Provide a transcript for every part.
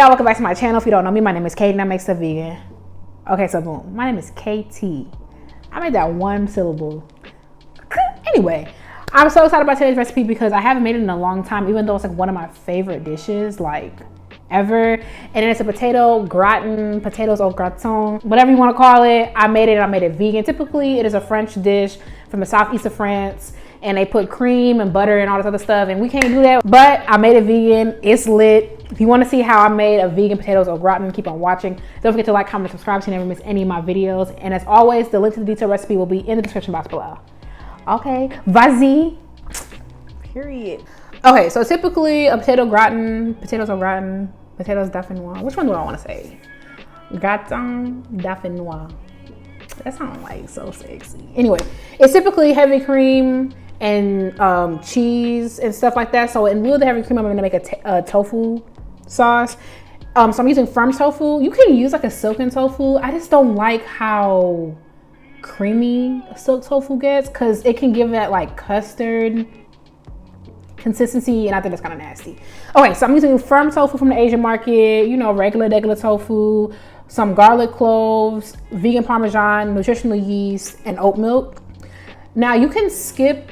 y'all, welcome back to my channel. If you don't know me, my name is Kate and I make stuff vegan. Okay, so boom, my name is KT. I made that one syllable. Anyway, I'm so excited about today's recipe because I haven't made it in a long time, even though it's like one of my favorite dishes, like ever. And it's a potato gratin, potatoes au gratin, whatever you want to call it. I made it vegan. Typically, it is a French dish from the southeast of France, and they put cream and butter and all this other stuff, and we can't do that. But I made it vegan. It's lit. If you want to see how I made a vegan potatoes au gratin, keep on watching. Don't forget to like, comment, subscribe so you never miss any of my videos. And as always, the link to the detailed recipe will be in the description box below. Okay, vas-y. Period. Okay, so typically a potato gratin, potatoes au gratin, potatoes dauphinois. Which one do I want to say? Gratin dauphinois. That sounds like so sexy. Anyway, it's typically heavy cream and cheese and stuff like that. So in lieu of the heavy cream, I'm gonna make a tofu sauce. So I'm using firm tofu. You can use like a silken tofu. I just don't like how creamy silk tofu gets because it can give that like custard consistency, and I think that's kind of nasty. Okay, so I'm using firm tofu from the Asian market, you know, regular tofu, some garlic cloves, vegan parmesan, nutritional yeast, and oat milk. Now you can skip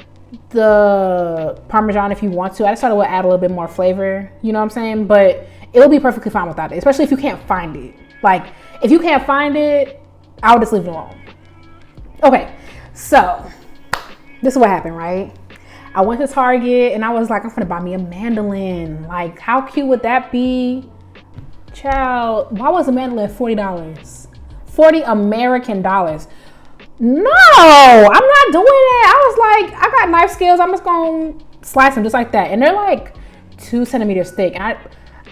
the parmesan if you want to. I just thought it would add a little bit more flavor, you know what I'm saying? But it'll be perfectly fine without it, especially if you can't find it. Like, if you can't find it, I'll just leave it alone. Okay, so this is what happened, right? I went to Target and I was like, I'm gonna buy me a mandolin. Like, how cute would that be? Child, why was a mandolin $40? 40 American dollars. No, I'm not doing that. I was like, I got knife skills. I'm just gonna slice them just like that. And they're like 2 centimeters thick. And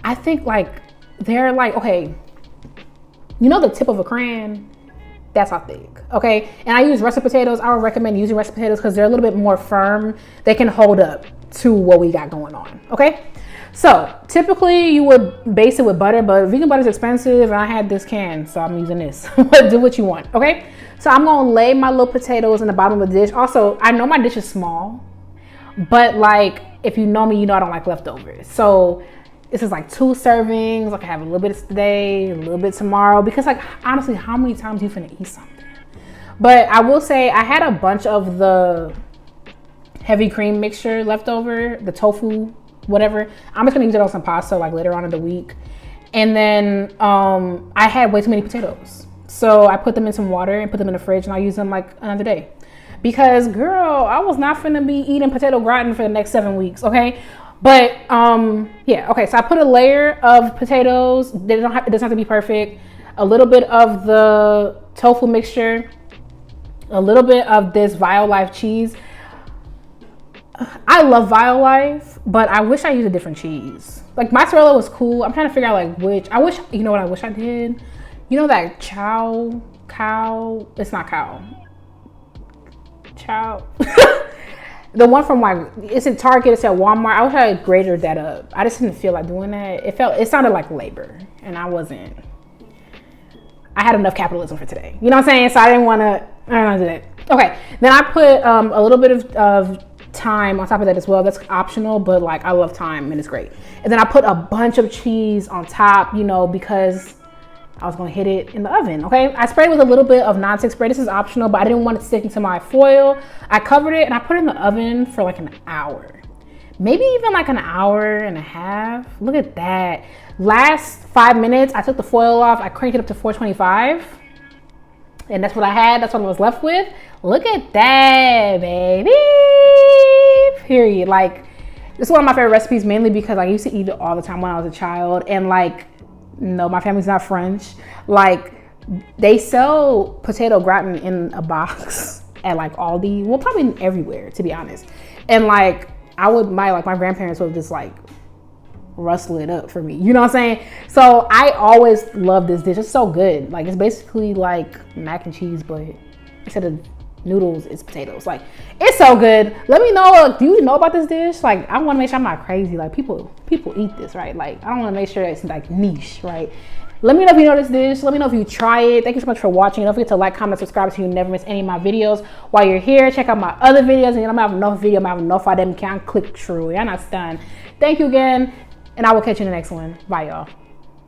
I think like, they're like, okay, you know the tip of a crayon? That's how thick, okay? And I use russet potatoes. I would recommend using russet potatoes because they're a little bit more firm. They can hold up to what we got going on, okay? So typically you would base it with butter, but vegan butter is expensive and I had this can, so I'm using this. Do what you want, okay? So I'm gonna lay my little potatoes in the bottom of the dish. Also, I know my dish is small, but like, if you know me, you know I don't like leftovers. So this is like 2 servings. Like I have a little bit today, a little bit tomorrow, because like, honestly, how many times you finna eat something? But I will say I had a bunch of the heavy cream mixture left over, the tofu, whatever. I'm just gonna use it on some pasta like later on in the week. And then I had way too many potatoes. So I put them in some water and put them in the fridge, and I'll use them like another day. Because girl, I was not finna be eating potato gratin for the next 7 weeks, okay? But yeah, okay, so I put a layer of potatoes. It doesn't have to be perfect. A little bit of the tofu mixture, a little bit of this Violife cheese. I love Violife, but I wish I used a different cheese. Like mozzarella was cool. I'm trying to figure out like which. I wish, you know what I wish I did? You know that cow? It's not cow. Chow. The one from like, it's in Target, it's at Walmart. I wish I had grated that up. I just didn't feel like doing that. It sounded like labor, and I had enough capitalism for today. You know what I'm saying? So I didn't want to do that. Okay, then I put a little bit of thyme on top of that as well. That's optional, but like I love thyme and it's great. And then I put a bunch of cheese on top, you know, because I was gonna hit it in the oven, okay? I sprayed with a little bit of nonstick spray. This is optional, but I didn't want it to stick into my foil. I covered it and I put it in the oven for like an hour. Maybe even like an hour and a half. Look at that. Last 5 minutes, I took the foil off. I cranked it up to 425. And that's what I had. That's what I was left with. Look at that, baby. Period. Like, this is one of my favorite recipes, mainly because I used to eat it all the time when I was a child. And like, no, my family's not French. Like, they sell potato gratin in a box at like Aldi. Well, probably everywhere, to be honest. And like, my grandparents would just like rustle it up for me. You know what I'm saying? So I always love this dish. It's so good. Like, it's basically like mac and cheese, but instead of noodles, it's potatoes. Like, it's so good. Let me know, do you know about this dish? Like, I want to make sure I'm not crazy. Like, people eat this, right? Like, I don't want to make sure it's like niche, right? Let me know if you know this dish. Let me know if you try it. Thank you so much for watching. Don't forget to like, comment, subscribe so you never miss any of my videos. While you're here, check out my other videos. And I'm gonna have enough video. I'm gonna have enough of them. Can't click through. You're not stunned. Thank you again, and I will catch you in the next one. Bye, y'all.